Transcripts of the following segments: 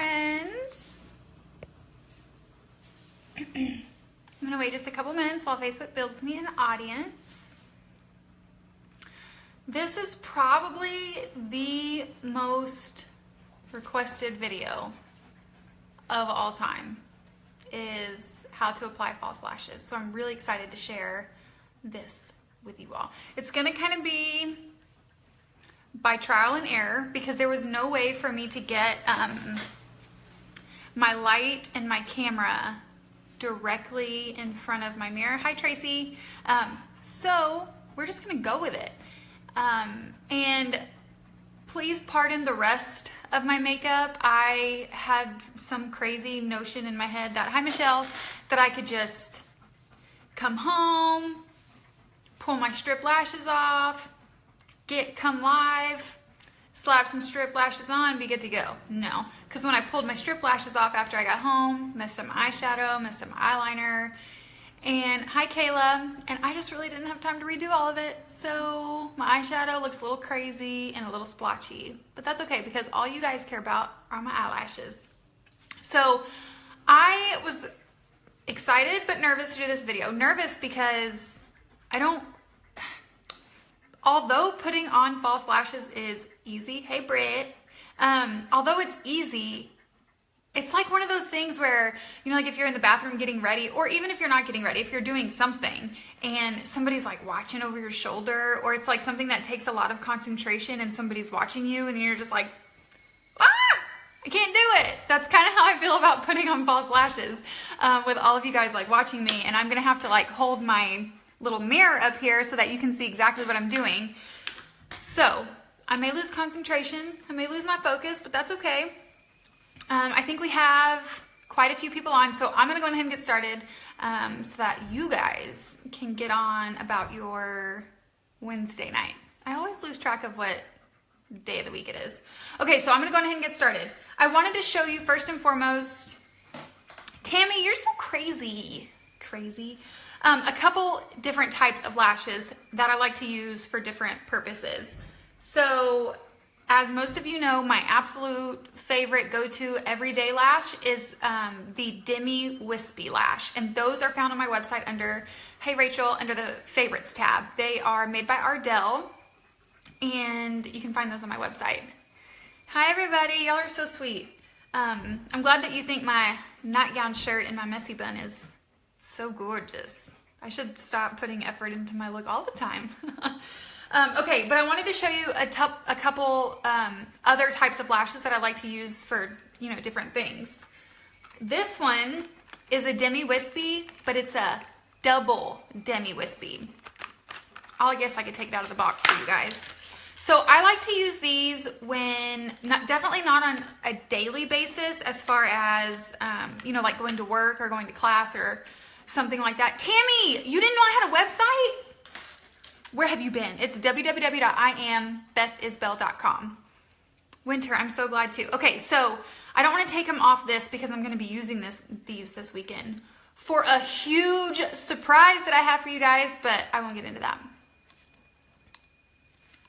friends. I'm gonna wait just a couple minutes while Facebook builds me an audience. This is probably the most requested video of all time, is how to apply false lashes. So I'm really excited to share this with you all. It's gonna kind of be by trial and error because there was no way for me to get my light and my camera directly in front of my mirror. Hi, Tracy. So we're just gonna go with it. And please pardon the rest of my makeup. I had some crazy notion in my head that, hi Michelle, that I could just come home, pull my strip lashes off, come live, slap some strip lashes on, be good to go. No, because when I pulled my strip lashes off after I got home, messed up my eyeshadow, messed up my eyeliner, and hi Kayla, and I just really didn't have time to redo all of it. So my eyeshadow looks a little crazy and a little splotchy, but that's okay because all you guys care about are my eyelashes. So I was excited but nervous to do this video. Nervous because although putting on false lashes is easy, hey Britt, although it's easy, it's like one of those things where, you know, like if you're in the bathroom getting ready, or even if you're not getting ready, if you're doing something and somebody's like watching over your shoulder, or it's like something that takes a lot of concentration and somebody's watching you and you're just like, ah, I can't do it. That's kind of how I feel about putting on false lashes with all of you guys like watching me, and I'm gonna have to like hold my little mirror up here so that you can see exactly what I'm doing. So I may lose concentration, I may lose my focus, but that's okay. I think we have quite a few people on, so I'm gonna go ahead and get started so that you guys can get on about your Wednesday night. I always lose track of what day of the week it is. Okay, so I'm gonna go ahead and get started. I wanted to show you first and foremost, Tammy, you're so crazy. A couple different types of lashes that I like to use for different purposes. So as most of you know, my absolute favorite go-to everyday lash is the Demi Wispy Lash. And those are found on my website under, hey Rachel, under the favorites tab. They are made by Ardell, and you can find those on my website. Hi everybody, y'all are so sweet. I'm glad that you think my nightgown shirt and my messy bun is so gorgeous. I should stop putting effort into my look all the time. Okay, but I wanted to show you a couple other types of lashes that I like to use for, you know, different things. This one is a Demi Wispy, but it's a double Demi Wispy. I guess I could take it out of the box for you guys. So I like to use these when, definitely not on a daily basis as far as, you know, like going to work or going to class or something like that. Tammy, you didn't know I had a website? Where have you been? It's www.iambethisbell.com. Winter, I'm so glad too. Okay, so I don't want to take them off this because I'm going to be using these this weekend for a huge surprise that I have for you guys, but I won't get into that.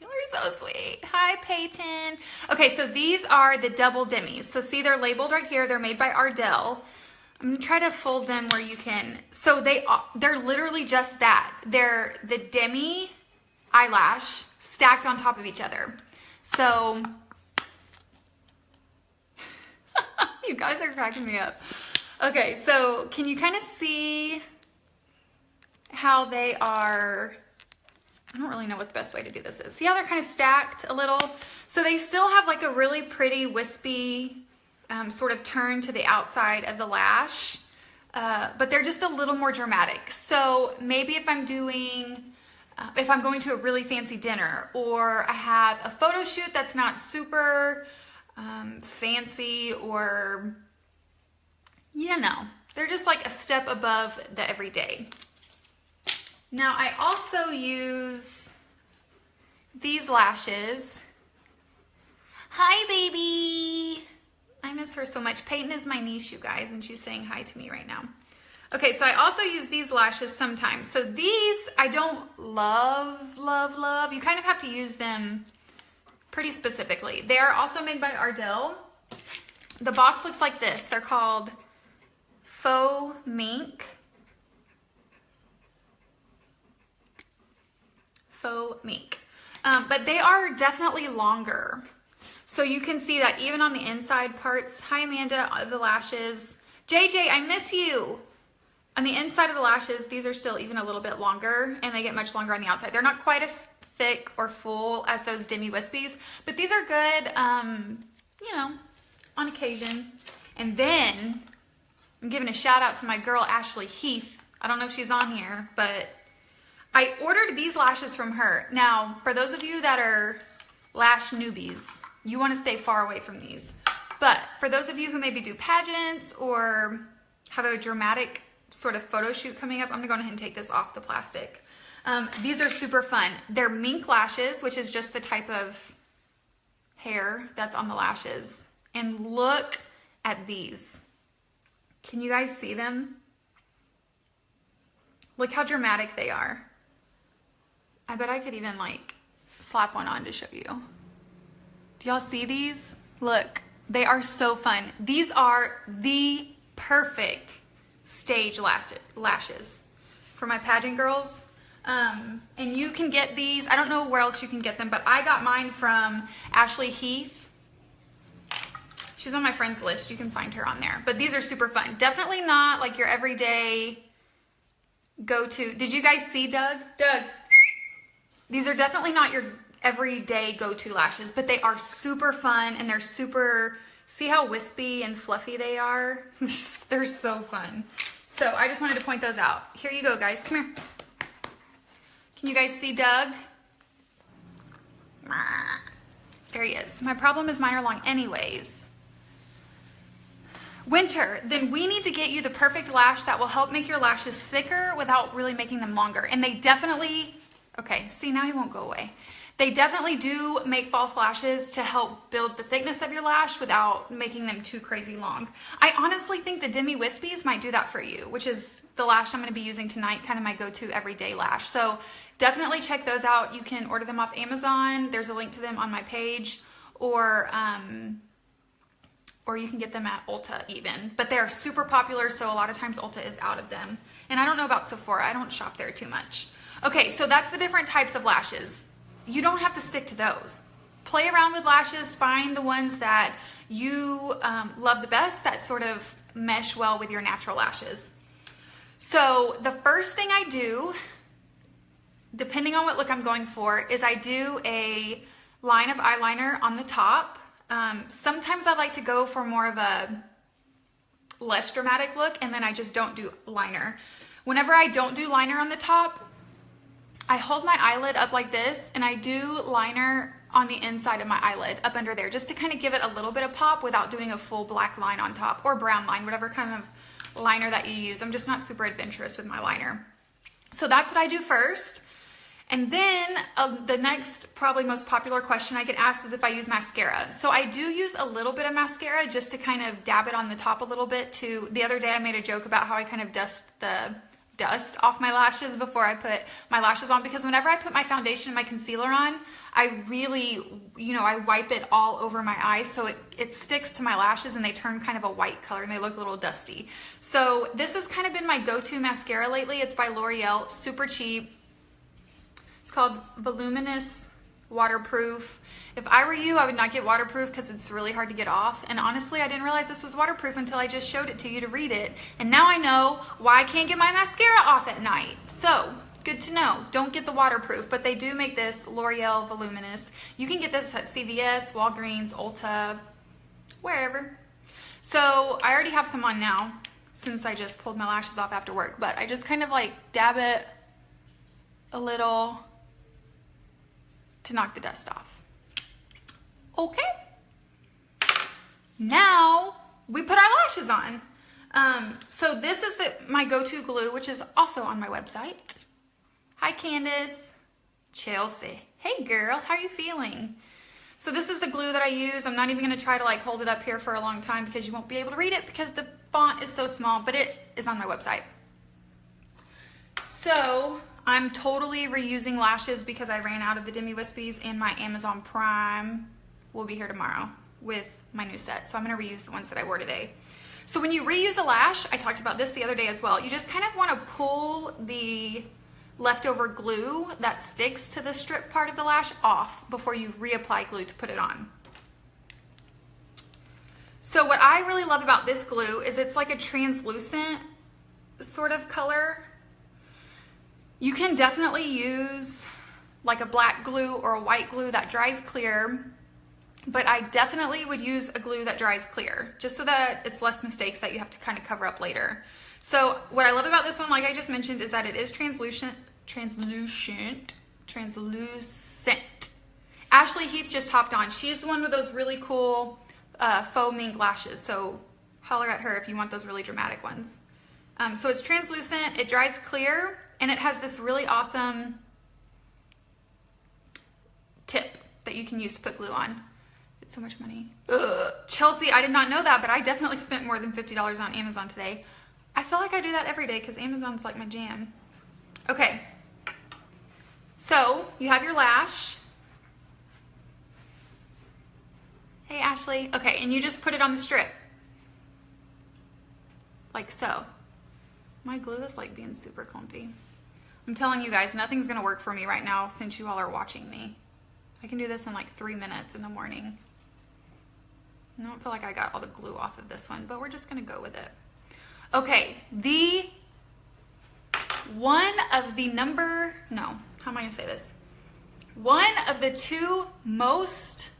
You're so sweet. Hi, Peyton. Okay, so these are the double Demis. So see, they're labeled right here. They're made by Ardell. I'm gonna try to fold them where you can. So they're literally just that. They're the Demi eyelash stacked on top of each other. So you guys are cracking me up. Okay, so can you kind of see how they are? I don't really know what the best way to do this is. See how they're kind of stacked a little? So they still have like a really pretty wispy sort of turn to the outside of the lash, but they're just a little more dramatic. So maybe if I'm going to a really fancy dinner, or I have a photo shoot that's not super fancy, or, you know, they're just like a step above the everyday. Now I also use these lashes. Hi baby. I miss her so much. Peyton is my niece, you guys, and she's saying hi to me right now. Okay, so I also use these lashes sometimes. So these I don't love. You kind of have to use them pretty specifically. They are also made by Ardell. The box looks like this. They're called Faux Mink. Faux Mink. But they are definitely longer. So you can see that even on the inside parts. Hi, Amanda, the lashes. JJ, I miss you. On the inside of the lashes, these are still even a little bit longer, and they get much longer on the outside. They're not quite as thick or full as those Demi Wispies, but these are good, you know, on occasion. And then I'm giving a shout out to my girl, Ashley Heath. I don't know if she's on here, but I ordered these lashes from her. Now, for those of you that are lash newbies, you want to stay far away from these. But for those of you who maybe do pageants or have a dramatic sort of photo shoot coming up, I'm gonna go ahead and take this off the plastic. These are super fun. They're mink lashes, which is just the type of hair that's on the lashes. And look at these. Can you guys see them? Look how dramatic they are. I bet I could even like slap one on to show you. Do y'all see these? Look, they are so fun. These are the perfect stage lashes for my pageant girls. And you can get these, I don't know where else you can get them, but I got mine from Ashley Heath. She's on my friends list. You can find her on there. But these are super fun. Definitely not like your everyday go-to. Did you guys see Doug? Doug. These are definitely not your everyday go-to lashes, but they are super fun and they're super, see how wispy and fluffy they are? They're so fun. So I just wanted to point those out. Here you go, guys. Come here. Can you guys see Doug? There he is. My problem is mine are long anyways. Winter, then we need to get you the perfect lash that will help make your lashes thicker without really making them longer. And they definitely, okay, see, now he won't go away. They definitely do make false lashes to help build the thickness of your lash without making them too crazy long. I honestly think the Demi Wispies might do that for you, which is the lash I'm going to be using tonight, kind of my go-to everyday lash. So definitely check those out. You can order them off Amazon. There's a link to them on my page, or you can get them at Ulta even. But they are super popular, so a lot of times Ulta is out of them. And I don't know about Sephora. I don't shop there too much. Okay, so that's the different types of lashes. You don't have to stick to those. Play around with lashes, find the ones that you love the best that sort of mesh well with your natural lashes. So the first thing I do, depending on what look I'm going for, is I do a line of eyeliner on the top. Sometimes I like to go for more of a less dramatic look, and then I just don't do liner. Whenever I don't do liner on the top, I hold my eyelid up like this, and I do liner on the inside of my eyelid up under there, just to kind of give it a little bit of pop without doing a full black line on top, or brown line, whatever kind of liner that you use. I'm just not super adventurous with my liner. So that's what I do first. And then the next, probably most popular question I get asked is if I use mascara. So I do use a little bit of mascara just to kind of dab it on the top a little bit. The other day I made a joke about how I kind of dust the dust off my lashes before I put my lashes on, because whenever I put my foundation and my concealer on, I really, I wipe it all over my eyes, so it sticks to my lashes and they turn kind of a white color and they look a little dusty. So this has kind of been my go-to mascara lately. It's by L'Oreal, super cheap. It's called Voluminous Waterproof. If I were you, I would not get waterproof because it's really hard to get off. And honestly, I didn't realize this was waterproof until I just showed it to you to read it. And now I know why I can't get my mascara off at night. So, good to know. Don't get the waterproof, but they do make this L'Oreal Voluminous. You can get this at CVS, Walgreens, Ulta, wherever. So, I already have some on now since I just pulled my lashes off after work. But I just kind of like dab it a little to knock the dust off. Okay, now we put our lashes on. So this is my go-to glue, which is also on my website. Hi, Candace. Chelsea. Hey, girl, how are you feeling? So this is the glue that I use. I'm not even gonna try to like hold it up here for a long time because you won't be able to read it because the font is so small, but it is on my website. So I'm totally reusing lashes because I ran out of the Demi Wispies, and my Amazon Prime will be here tomorrow with my new set. So I'm gonna reuse the ones that I wore today. So when you reuse a lash, I talked about this the other day as well, you just kind of wanna pull the leftover glue that sticks to the strip part of the lash off before you reapply glue to put it on. So what I really love about this glue is it's like a translucent sort of color. You can definitely use like a black glue or a white glue that dries clear, but I definitely would use a glue that dries clear just so that it's less mistakes that you have to kind of cover up later. So what I love about this one, like I just mentioned, is that it is translucent. Ashley Heath just hopped on. She's the one with those really cool faux mink lashes, so holler at her if you want those really dramatic ones. So it's translucent, it dries clear, and it has this really awesome tip that you can use to put glue on. It's so much money. Ugh. Chelsea, I did not know that, but I definitely spent more than $50 on Amazon today. I feel like I do that every day because Amazon's like my jam. Okay, so you have your lash. Hey, Ashley. Okay, and you just put it on the strip. Like so. My glue is like being super clumpy. I'm telling you guys, nothing's gonna work for me right now since you all are watching me. I can do this in like 3 minutes in the morning. I don't feel like I got all the glue off of this one, but we're just gonna go with it. Okay, one of the two most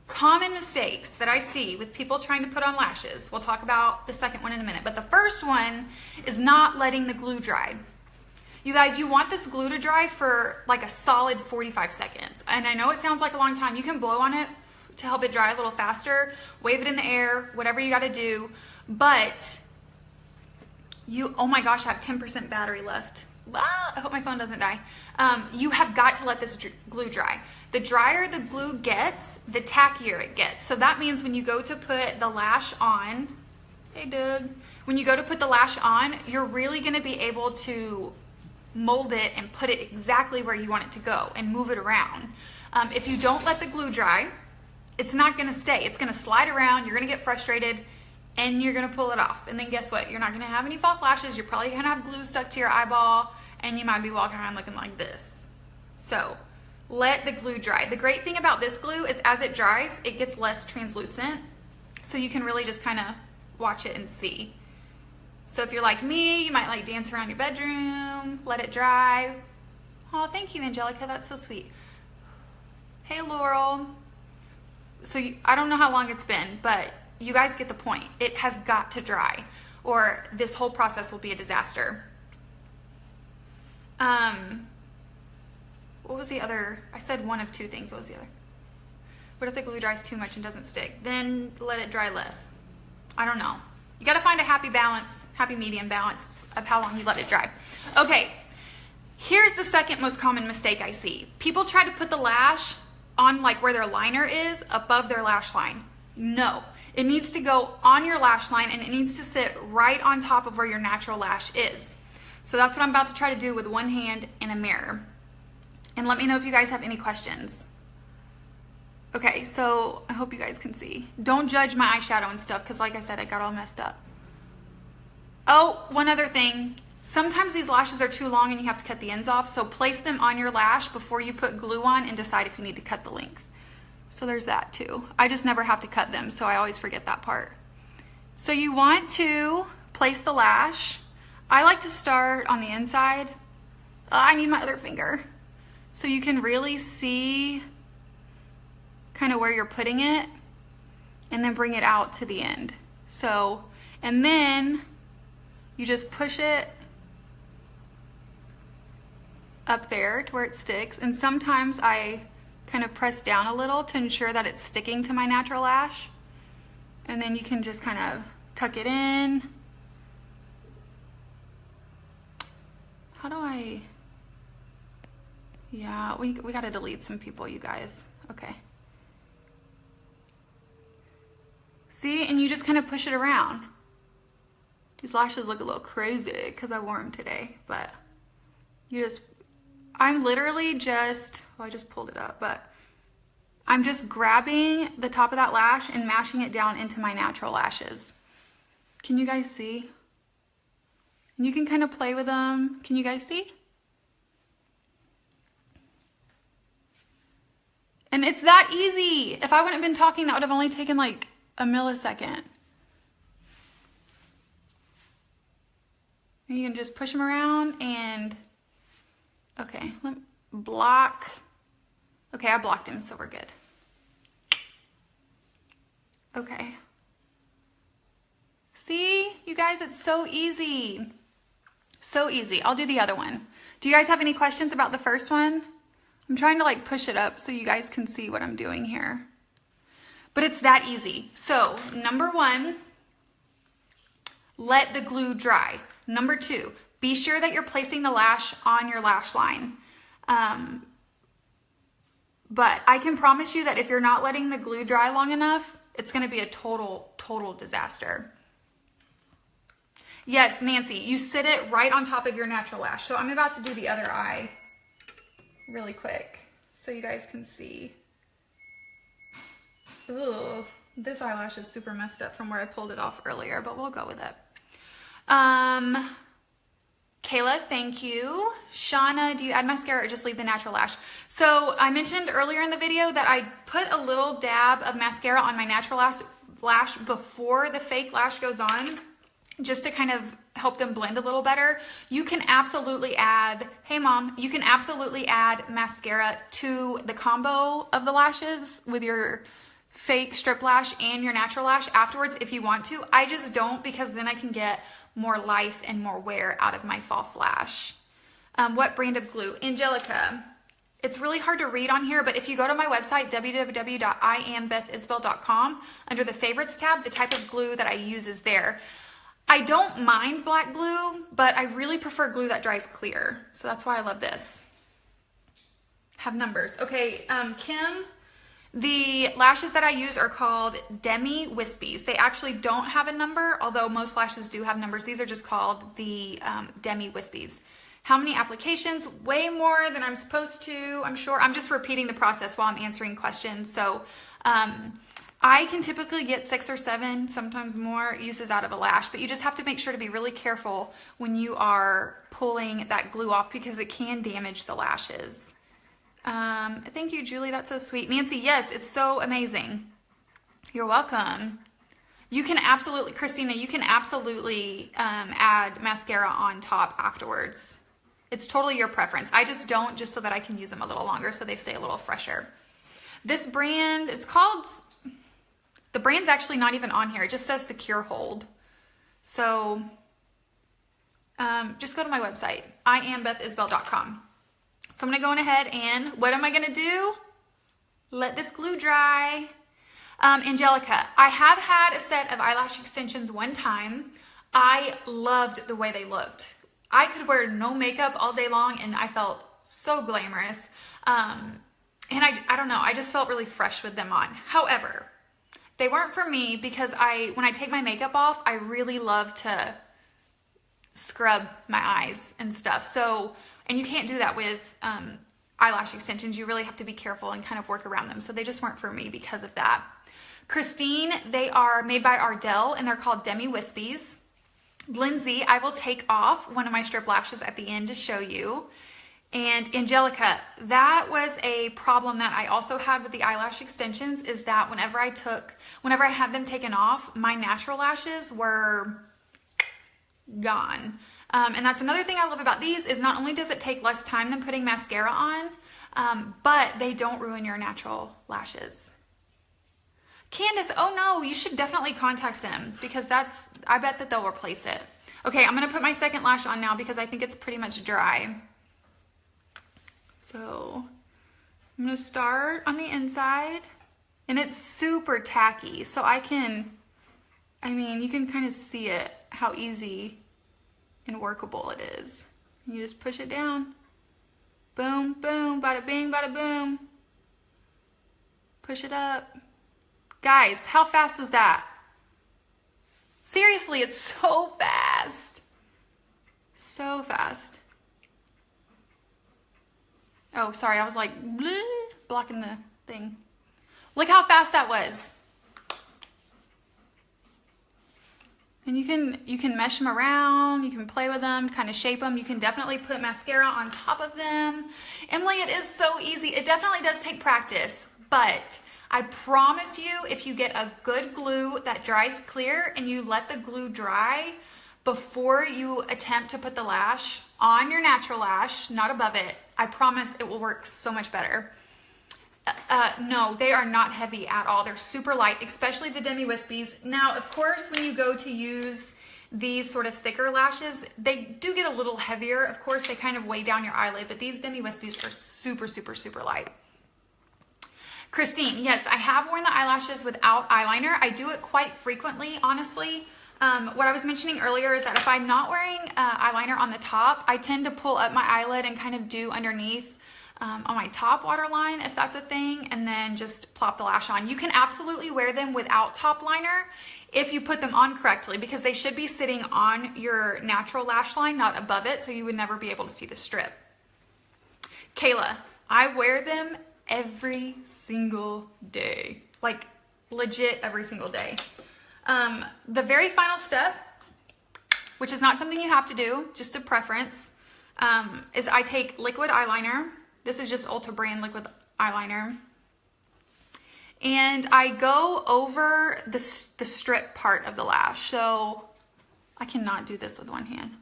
common mistakes that I see with people trying to put on lashes, we'll talk about the second one in a minute, but the first one is not letting the glue dry. You guys, you want this glue to dry for like a solid 45 seconds. And I know it sounds like a long time. You can blow on it to help it dry a little faster, wave it in the air, whatever you gotta do. But oh my gosh, I have 10% battery left. Ah, I hope my phone doesn't die. You have got to let this glue dry. The drier the glue gets, the tackier it gets. So that means when you go to put the lash on, hey Doug, when you go to put the lash on, you're really gonna be able to mold it and put it exactly where you want it to go and move it around. If you don't let the glue dry, it's not gonna stay. It's gonna slide around, you're gonna get frustrated, and you're gonna pull it off. And then guess what? You're not gonna have any false lashes, you're probably gonna have glue stuck to your eyeball, and you might be walking around looking like this. So, let the glue dry. The great thing about this glue is as it dries, it gets less translucent, so you can really just kind of watch it and see. So if you're like me, you might like dance around your bedroom, let it dry. Oh, thank you, Angelica, that's so sweet. Hey, Laurel. So I don't know how long it's been, but you guys get the point. It has got to dry, or this whole process will be a disaster. What was the other? I said one of two things. What was the other? What if the glue dries too much and doesn't stick? Then let it dry less. I don't know. You got to find a happy balance, happy medium balance of how long you let it dry. Okay, here's the second most common mistake I see. People try to put the lash on like where their liner is above their lash line. No, it needs to go on your lash line and it needs to sit right on top of where your natural lash is. So that's what I'm about to try to do with one hand in a mirror. And let me know if you guys have any questions. Okay, so I hope you guys can see. Don't judge my eyeshadow and stuff because like I said, I got all messed up. Oh, one other thing. Sometimes these lashes are too long and you have to cut the ends off, so place them on your lash before you put glue on and decide if you need to cut the length. So there's that too. I just never have to cut them, so I always forget that part. So you want to place the lash. I like to start on the inside. I need my other finger. So you can really see kind of where you're putting it and then bring it out to the end. So, and then you just push it up there to where it sticks. And sometimes I kind of press down a little to ensure that it's sticking to my natural lash. And then you can just kind of tuck it in. How do I, yeah, we gotta delete some people, you guys. Okay. See, and you just kind of push it around. These lashes look a little crazy because I wore them today, but you just, I'm literally just, well, I just pulled it up, but I'm just grabbing the top of that lash and mashing it down into my natural lashes. Can you guys see? And you can kind of play with them. Can you guys see? And it's that easy. If I wouldn't have been talking, that would have only taken like a millisecond. And you can just push them around and, okay, let me block. Okay, I blocked him, so we're good. Okay. See, you guys, it's so easy. So easy. I'll do the other one. Do you guys have any questions about the first one? I'm trying to like push it up so you guys can see what I'm doing here. But it's that easy. So, number 1, let the glue dry. Number 2, be sure that you're placing the lash on your lash line. But I can promise you that if you're not letting the glue dry long enough, it's gonna be a total disaster. Yes, Nancy, you sit it right on top of your natural lash. So I'm about to do the other eye really quick so you guys can see. Ugh, this eyelash is super messed up from where I pulled it off earlier, but we'll go with it. Kayla, thank you. Shauna, do you add mascara or just leave the natural lash? So I mentioned earlier in the video that I put a little dab of mascara on my natural lash before the fake lash goes on, just to kind of help them blend a little better. You can absolutely add, hey mom, you can absolutely add mascara to the combo of the lashes with your fake strip lash and your natural lash afterwards if you want to. I just don't, because then I can get more life and more wear out of my false lash. What brand of glue? Angelica. It's really hard to read on here, but if you go to my website, www.iambethisabel.com, under the favorites tab, the type of glue that I use is there. I don't mind black glue, but I really prefer glue that dries clear. So that's why I love this. Have numbers. Okay, Kim, the lashes that I use are called Demi Wispies. They actually don't have a number, although most lashes do have numbers. These are just called the Demi Wispies. How many applications? Way more than I'm supposed to, I'm sure. I'm just repeating the process while I'm answering questions. So I can typically get 6 or 7, sometimes more uses out of a lash, but you just have to make sure to be really careful when you are pulling that glue off because it can damage the lashes. Thank you, Julie. That's so sweet. Nancy, yes, it's so amazing. You're welcome. You can absolutely, Christina, you can absolutely add mascara on top afterwards. It's totally your preference. I just don't, just so that I can use them a little longer so they stay a little fresher. This brand, it's called, the brand's actually not even on here. It just says Secure Hold. So just go to my website, iambethisabel.com. So I'm gonna go on ahead and what am I gonna do? Let this glue dry. Angelica, I have had a set of eyelash extensions one time. I loved the way they looked. I could wear no makeup all day long and I felt so glamorous. And I don't know, I just felt really fresh with them on. However, they weren't for me because when I take my makeup off, I really love to scrub my eyes and stuff. So, and you can't do that with eyelash extensions. You really have to be careful and kind of work around them. So they just weren't for me because of that. Christine, they are made by Ardell and they're called Demi Wispies. Lindsay, I will take off one of my strip lashes at the end to show you. And Angelica, that was a problem that I also had with the eyelash extensions, is that whenever I had them taken off, my natural lashes were gone. And that's another thing I love about these is not only does it take less time than putting mascara on, but they don't ruin your natural lashes. Candace, oh no, you should definitely contact them because I bet that they'll replace it. Okay, I'm gonna put my second lash on now because I think it's pretty much dry. So I'm gonna start on the inside and it's super tacky. So you can kind of see it, how easy and workable it is. You just push it down. Boom, boom, bada bing, bada boom. Push it up. Guys, how fast was that? Seriously, it's so fast. So fast. Oh, sorry, I was like bleh, blocking the thing. Look how fast that was. And you can mesh them around, you can play with them, kind of shape them. You can definitely put mascara on top of them. Emily, it is so easy. It definitely does take practice, but I promise you, if you get a good glue that dries clear and you let the glue dry before you attempt to put the lash on your natural lash, not above it, I promise it will work so much better. No, they are not heavy at all. They're super light, especially the Demi Wispies. Now, of course, when you go to use these sort of thicker lashes, they do get a little heavier. Of course, they kind of weigh down your eyelid, but these Demi Wispies are super, super, super light. Christine, yes, I have worn the eyelashes without eyeliner. I do it quite frequently, honestly. What I was mentioning earlier is that if I'm not wearing eyeliner on the top, I tend to pull up my eyelid and kind of do underneath on my top waterline, if that's a thing, and then just plop the lash on. You can absolutely wear them without top liner if you put them on correctly, because they should be sitting on your natural lash line, not above it, so you would never be able to see the strip. Kayla, I wear them every single day, like legit every single day. The very final step, which is not something you have to do, just a preference, is I take liquid eyeliner. This is just Ulta brand liquid eyeliner. And I go over the strip part of the lash. So I cannot do this with one hand.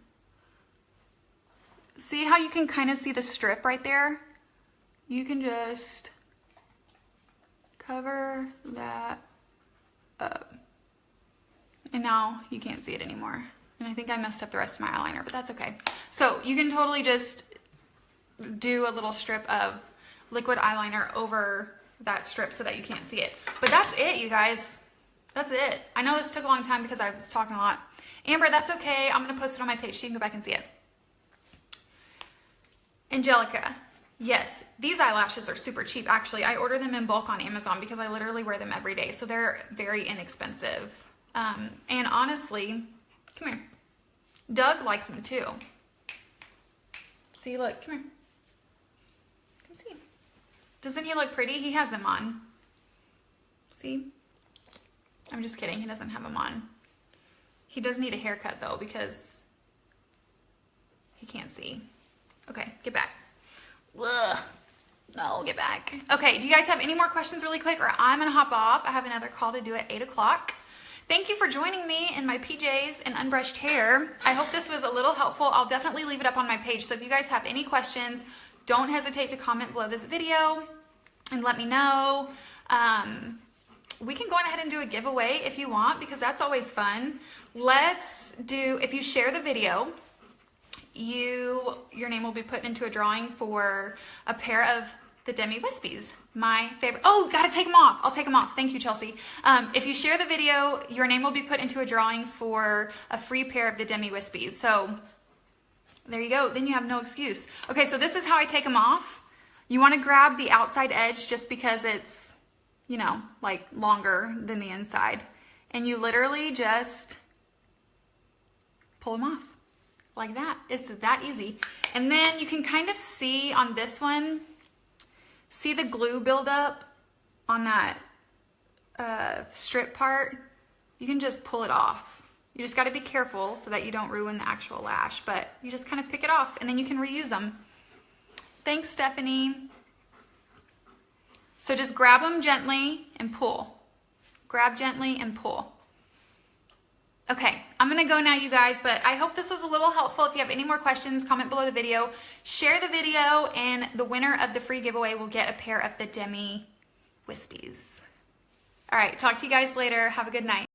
See how you can kind of see the strip right there? You can just cover that up. And now you can't see it anymore. And I think I messed up the rest of my eyeliner, but that's okay. So you can totally just do a little strip of liquid eyeliner over that strip so that you can't see it. But that's it, you guys. That's it. I know this took a long time because I was talking a lot. Amber, that's okay. I'm gonna post it on my page so you can go back and see it. Angelica, yes, these eyelashes are super cheap. Actually, I order them in bulk on Amazon because I literally wear them every day. So they're very inexpensive. And honestly, come here. Doug likes them too. See, look, come here. Come see. Doesn't he look pretty? He has them on. See? I'm just kidding. He doesn't have them on. He does need a haircut though because he can't see. Okay, get back. Ugh. No, get back. Okay, do you guys have any more questions really quick, or I'm gonna hop off? I have another call to do at 8 o'clock. Thank you for joining me in my PJs and unbrushed hair. I hope this was a little helpful. I'll definitely leave it up on my page. So if you guys have any questions, don't hesitate to comment below this video and let me know. We can go ahead and do a giveaway if you want, because that's always fun. Let's do, if you share the video, your name will be put into a drawing for a pair of the Demi Wispies, my favorite. Oh, gotta take them off. I'll take them off. Thank you, Chelsea. If you share the video, your name will be put into a drawing for a free pair of the Demi Wispies. So there you go. Then you have no excuse. Okay, so this is how I take them off. You want to grab the outside edge just because it's, you know, like longer than the inside. And you literally just pull them off like that. It's that easy. And then you can kind of see on this one, see the glue buildup on that strip part? You can just pull it off. You just got to be careful so that you don't ruin the actual lash, but you just kind of pick it off and then you can reuse them. Thanks, Stephanie. So just grab them gently and pull. Grab gently and pull. Okay, I'm gonna go now, you guys, but I hope this was a little helpful. If you have any more questions, comment below the video, share the video, and the winner of the free giveaway will get a pair of the Demi Wispies. All right, talk to you guys later. Have a good night.